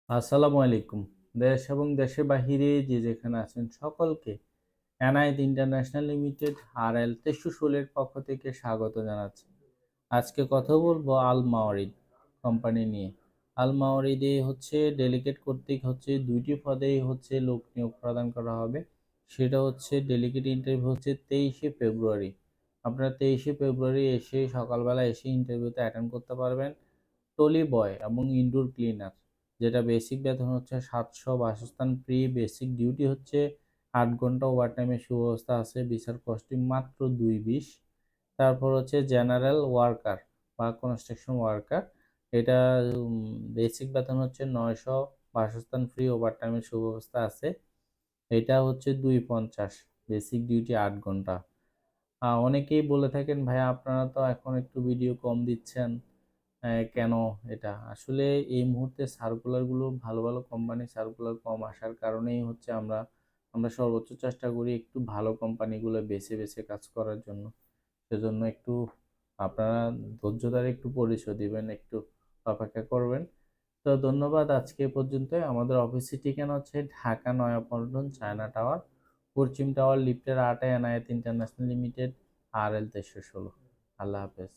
আসসালামু আলাইকুম। দেশ এবং দেশের বাহিরে যে যেখানে আছেন সকলকে এনায়েত ইন্টারন্যাশনাল লিমিটেড RL 6316 এর পক্ষ থেকে স্বাগত জানাচ্ছি। আজকে কথা বলবো আল মাওয়ারিদ কোম্পানি নিয়ে। আল মাওয়ারিদে হচ্ছে ডেলিগেট কর্তৃক হচ্ছে 2টি পদেই হচ্ছে লোক নিয়োগ প্রদান করা হবে। সেটা হচ্ছে ডেলিগেট ইন্টারভিউ হচ্ছে 23শে ফেব্রুয়ারি। আপনারা 23শে ফেব্রুয়ারি এসে সকালবেলা এসে ইন্টারভিউতে অ্যাটেন্ড করতে পারবেন। টলি বয় এবং ইনডোর ক্লিনার, যেটা বেসিক বেতন হচ্ছে 700, বাসস্থান ফ্রি, বেসিক ডিউটি হচ্ছে 8 ঘন্টা, ওভারটাইমের সুব্যবস্থা আছে, ভিসার কস্টিং মাত্র 220। তারপর হচ্ছে জেনারেল ওয়ার্কার বা কনস্ট্রাকশন ওয়ার্কার, এটা বেসিক বেতন হচ্ছে 900, বাসস্থান ফ্রি, ওভারটাইমের সুব্যবস্থা আছে, এটা হচ্ছে 250, বেসিক ডিউটি 8 ঘন্টা। অনেকেই বলে থাকেন ভাইয়া আপনারা তো এখন একটু ভিডিও কম দিচ্ছেন, কেন? এটা আসলে এই মুহূর্তে সার্কুলারগুলো ভালো ভালো কোম্পানি সার্কুলার কম আসার কারণেই হচ্ছে আমরা সর্বোচ্চ চেষ্টা করি একটু ভালো কোম্পানিগুলো বেছে বেছে কাজ করার জন্য। সেজন্য একটু আপনারা ধৈর্য ধরে একটু পরিচয় দিবেন, একটু অপেক্ষা করবেন। তো ধন্যবাদ। আজকে এ পর্যন্তই। আমাদের অফিসের ঠিকানা হচ্ছে ঢাকা নয়াপল্টন চায়না টাওয়ার, পশ্চিম টাওয়ার, লিফটের 8-এ, এনায়েত ইন্টারন্যাশনাল লিমিটেড, RL 1316। আল্লাহ হাফেজ।